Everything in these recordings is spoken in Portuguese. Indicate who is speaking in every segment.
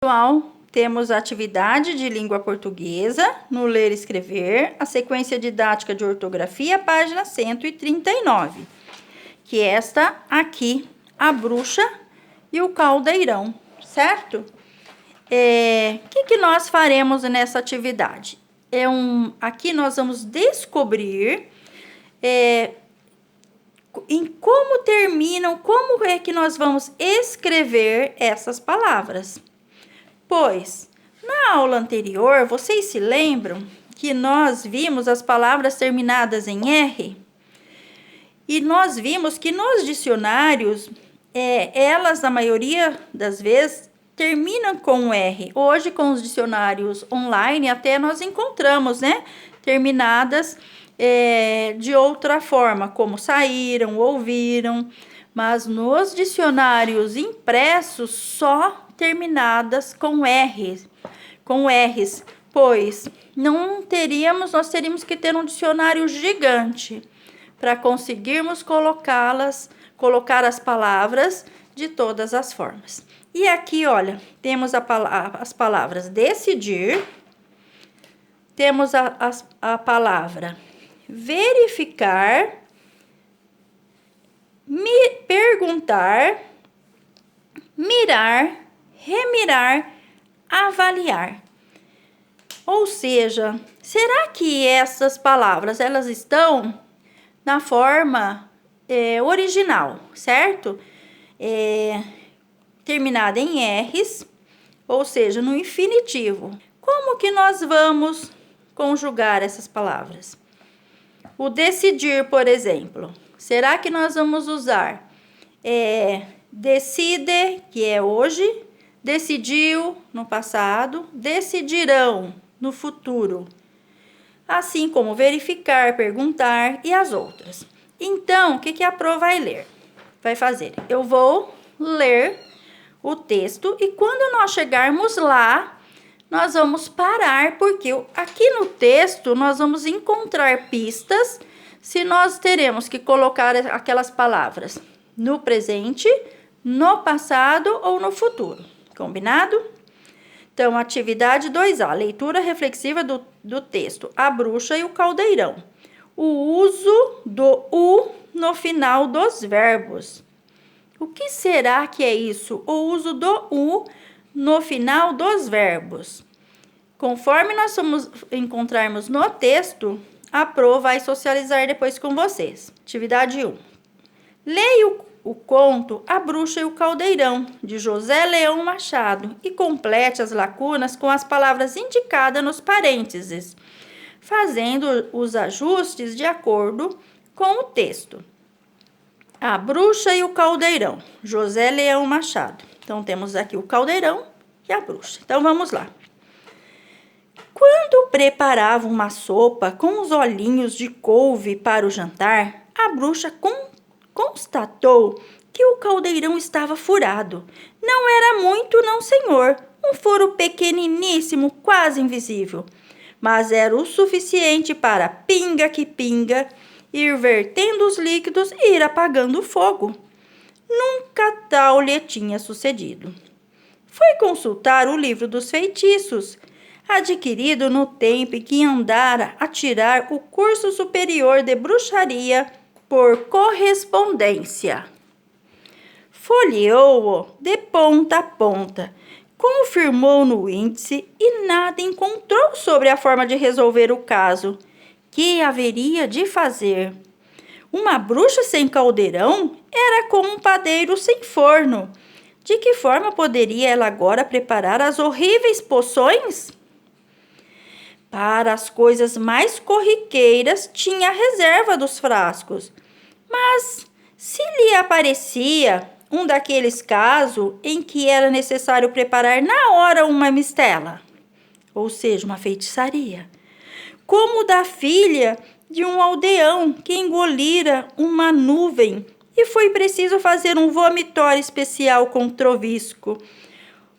Speaker 1: Pessoal, temos a atividade de língua portuguesa, no ler e escrever, a sequência didática de ortografia, página 139, que é esta aqui, a bruxa e o caldeirão, certo? O que nós faremos nessa atividade? Aqui nós vamos descobrir em como terminam, como é que nós vamos escrever essas palavras. Pois, na aula anterior, vocês se lembram que nós vimos as palavras terminadas em R? E nós vimos que nos dicionários, elas, na maioria das vezes, terminam com R. Hoje, com os dicionários online, até nós encontramos, né? Terminadas de outra forma, como saíram, ouviram. Mas nos dicionários impressos, só terminadas com R's, pois nós teríamos que ter um dicionário gigante para conseguirmos colocar as palavras de todas as formas. E aqui, olha, temos as palavras decidir, temos a palavra verificar, perguntar, mirar, remirar, avaliar. Ou seja, será que essas palavras elas estão na forma original, certo? Terminada em R's, ou seja, no infinitivo. Como que nós vamos conjugar essas palavras? O decidir, por exemplo, será que nós vamos usar decide, que é hoje, decidiu no passado, decidirão no futuro, assim como verificar, perguntar e as outras. Então, o que a Pro vai fazer? Eu vou ler o texto e quando nós chegarmos lá, nós vamos parar, porque aqui no texto nós vamos encontrar pistas se nós teremos que colocar aquelas palavras no presente, no passado ou no futuro. Combinado? Então, atividade 2A, leitura reflexiva do texto, a bruxa e o caldeirão. O uso do U no final dos verbos. O que será que é isso? O uso do U no final dos verbos. Conforme nós encontrarmos no texto, a Pro vai socializar depois com vocês. Atividade 1. Leia o conto A Bruxa e o Caldeirão, de José Leão Machado, e complete as lacunas com as palavras indicadas nos parênteses, fazendo os ajustes de acordo com o texto. A Bruxa e o Caldeirão, José Leão Machado. Então, temos aqui o caldeirão e a bruxa. Então, vamos lá. Quando preparava uma sopa com os olhinhos de couve para o jantar, a bruxa constatou que o caldeirão estava furado. Não era muito, não, senhor. Um furo pequeniníssimo, quase invisível. Mas era o suficiente para pinga que pinga, ir vertendo os líquidos e ir apagando o fogo. Nunca tal lhe tinha sucedido. Foi consultar o livro dos feitiços, adquirido no tempo em que andara a tirar o curso superior de bruxaria por correspondência. Folheou-o de ponta a ponta, confirmou no índice e nada encontrou sobre a forma de resolver o caso. Que haveria de fazer? Uma bruxa sem caldeirão era como um padeiro sem forno. De que forma poderia ela agora preparar as horríveis poções? Para as coisas mais corriqueiras, tinha a reserva dos frascos. Mas, se lhe aparecia um daqueles casos em que era necessário preparar na hora uma mistela, ou seja, uma feitiçaria, como o da filha de um aldeão que engolira uma nuvem e foi preciso fazer um vomitório especial com trovisco,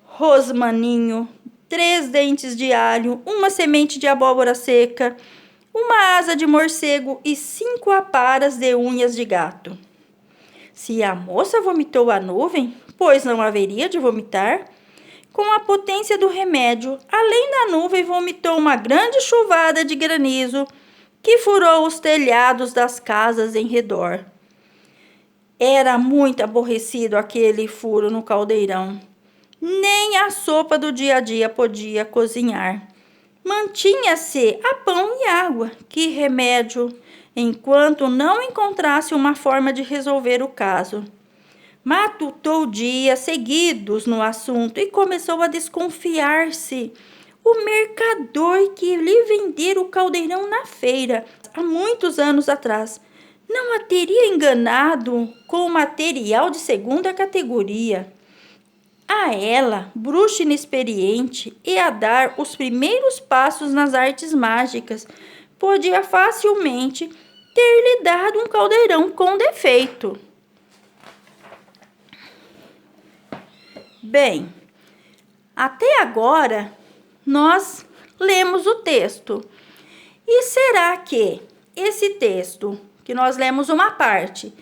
Speaker 1: rosmaninho, 3 dentes de alho, uma semente de abóbora seca, uma asa de morcego e 5 aparas de unhas de gato. Se a moça vomitou a nuvem, pois não haveria de vomitar? com a potência do remédio, além da nuvem, vomitou uma grande chuvada de granizo que furou os telhados das casas em redor. Era muito aborrecido aquele furo no caldeirão. Nem a sopa do dia a dia podia cozinhar. Mantinha-se a pão e água. Que remédio, enquanto não encontrasse uma forma de resolver o caso. Matutou dias seguidos no assunto e começou a desconfiar-se. O mercador que lhe vendera o caldeirão na feira, há muitos anos atrás, não a teria enganado com material de segunda categoria. A ela, bruxa inexperiente e a dar os primeiros passos nas artes mágicas, podia facilmente ter-lhe dado um caldeirão com defeito. Bem, até agora nós lemos o texto. E será que esse texto, que nós lemos uma parte,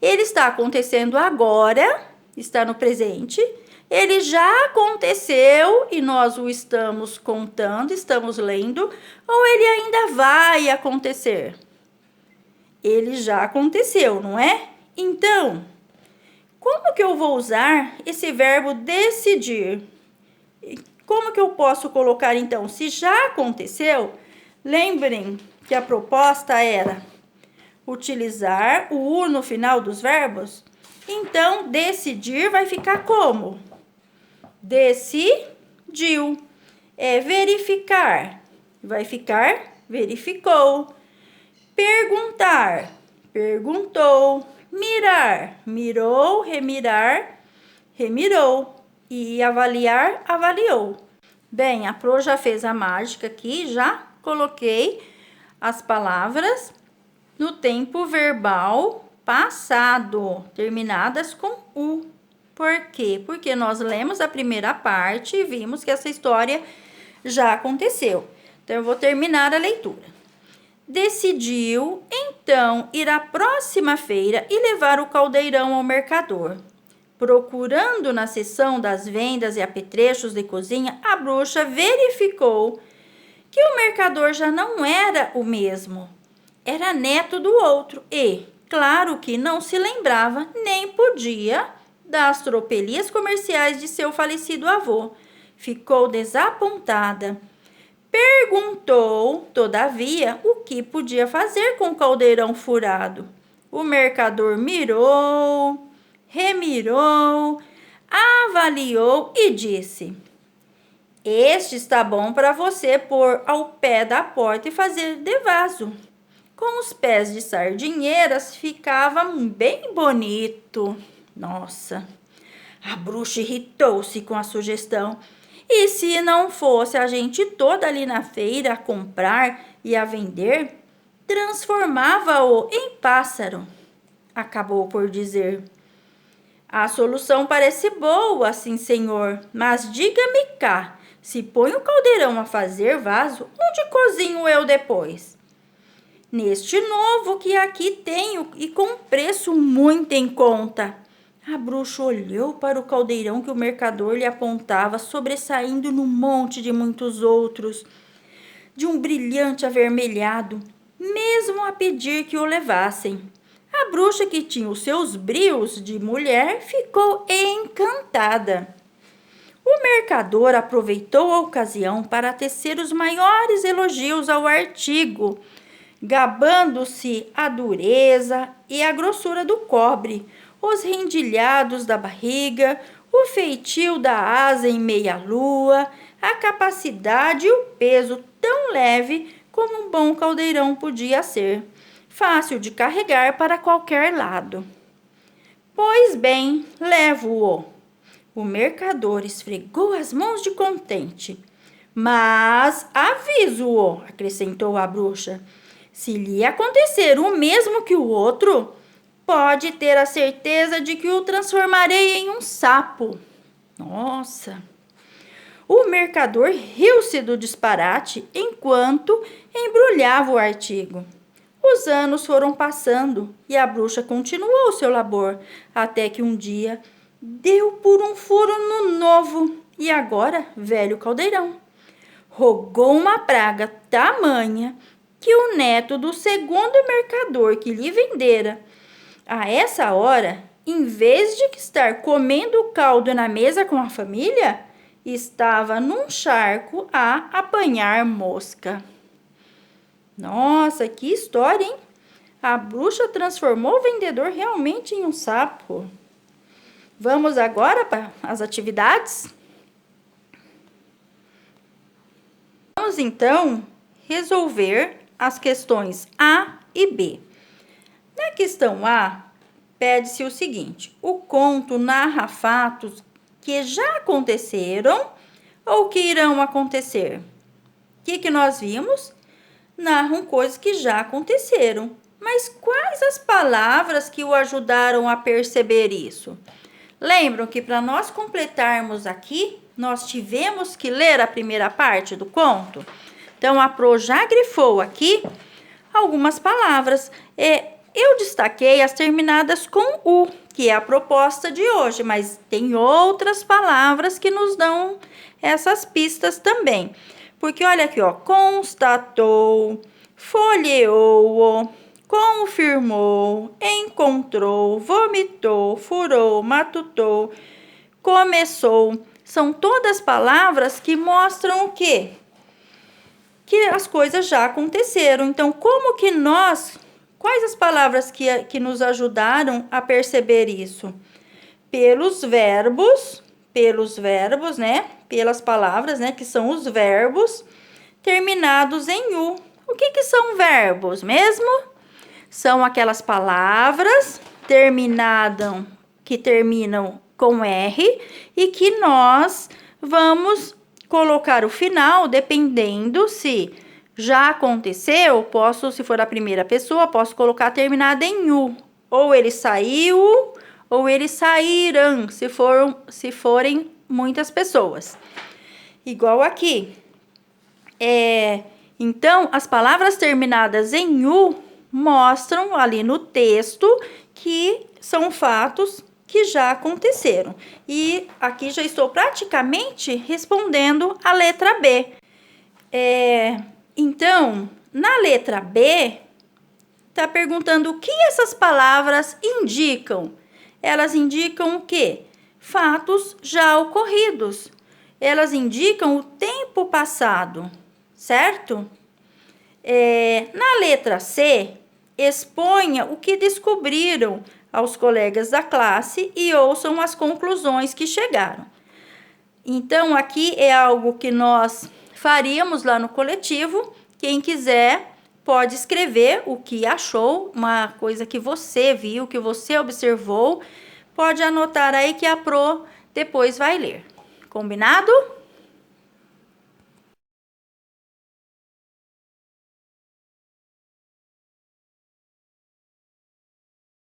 Speaker 1: ele está acontecendo agora, está no presente, ele já aconteceu e nós o estamos contando, estamos lendo, ou ele ainda vai acontecer? Ele já aconteceu, não é? Então, como que eu vou usar esse verbo decidir? Como que eu posso colocar, então, se já aconteceu? Lembrem que a proposta era utilizar o U no final dos verbos. Então, decidir vai ficar como? Decidiu. Verificar. Vai ficar verificou. Perguntar. Perguntou. Mirar. Mirou. Remirar. Remirou. E avaliar. Avaliou. Bem, a Pro já fez a mágica aqui. Já coloquei as palavras no tempo verbal passado, terminadas com U. Por quê? Porque nós lemos a primeira parte e vimos que essa história já aconteceu. Então, eu vou terminar a leitura. Decidiu, então, ir à próxima feira e levar o caldeirão ao mercador. Procurando na seção das vendas e apetrechos de cozinha, a bruxa verificou que o mercador já não era o mesmo. Era neto do outro e, claro que não se lembrava nem podia das tropelias comerciais de seu falecido avô. Ficou desapontada. Perguntou, todavia, o que podia fazer com o caldeirão furado. O mercador mirou, remirou, avaliou e disse: este está bom para você pôr ao pé da porta e fazer de vaso. Com os pés de sardinheiras ficava bem bonito. Nossa, a bruxa irritou-se com a sugestão. E se não fosse a gente toda ali na feira a comprar e a vender, transformava-o em pássaro. Acabou por dizer: a solução parece boa, sim, senhor, mas diga-me cá, se põe o caldeirão a fazer vaso, onde cozinho eu depois? Neste novo que aqui tenho e com preço muito em conta. A bruxa olhou para o caldeirão que o mercador lhe apontava, sobressaindo no monte de muitos outros, de um brilhante avermelhado, mesmo a pedir que o levassem. A bruxa, que tinha os seus brios de mulher, ficou encantada. O mercador aproveitou a ocasião para tecer os maiores elogios ao artigo, gabando-se a dureza e a grossura do cobre, os rendilhados da barriga, o feitio da asa em meia-lua, a capacidade e o peso tão leve como um bom caldeirão podia ser, fácil de carregar para qualquer lado. Pois bem, levo-o. O mercador esfregou as mãos de contente. Mas aviso-o, acrescentou a bruxa. Se lhe acontecer o mesmo que o outro, pode ter a certeza de que o transformarei em um sapo. Nossa! O mercador riu-se do disparate enquanto embrulhava o artigo. Os anos foram passando e a bruxa continuou seu labor, até que um dia deu por um furo no novo E agora, velho caldeirão, rogou uma praga tamanha que o neto do segundo mercador que lhe vendera, a essa hora, em vez de estar comendo o caldo na mesa com a família, estava num charco a apanhar mosca. Nossa, que história, hein? A bruxa transformou o vendedor realmente em um sapo. Vamos agora para as atividades? Vamos então resolver as questões A e B. Na questão A, pede-se o seguinte: o conto narra fatos que já aconteceram ou que irão acontecer. O que nós vimos? Narram coisas que já aconteceram. Mas quais as palavras que o ajudaram a perceber isso? Lembram que para nós completarmos aqui, nós tivemos que ler a primeira parte do conto? Então, a Pro já grifou aqui algumas palavras. Eu destaquei as terminadas com U, que é a proposta de hoje, mas tem outras palavras que nos dão essas pistas também. Porque olha aqui, ó, constatou, folheou, confirmou, encontrou, vomitou, furou, matutou, começou. São todas palavras que mostram o quê? Que as coisas já aconteceram. Então, quais as palavras que nos ajudaram a perceber isso? Pelos verbos, né? Pelas palavras, né? Que são os verbos terminados em U. O que são verbos mesmo? São aquelas palavras que terminam com R e que nós vamos colocar o final, dependendo se já aconteceu, se for a primeira pessoa, posso colocar terminada em U. Ou ele saiu, ou eles sairão, se forem muitas pessoas. Igual aqui. Então, as palavras terminadas em U mostram ali no texto que são fatos que já aconteceram. E aqui já estou praticamente respondendo a letra B. Então, na letra B, está perguntando o que essas palavras indicam. Elas indicam o quê? Fatos já ocorridos. Elas indicam o tempo passado, certo? Na letra C, exponha o que descobriram aos colegas da classe e ouçam as conclusões que chegaram. Então, aqui é algo que nós faríamos lá no coletivo. Quem quiser pode escrever o que achou, uma coisa que você viu, que você observou. Pode anotar aí que a Pro depois vai ler. Combinado?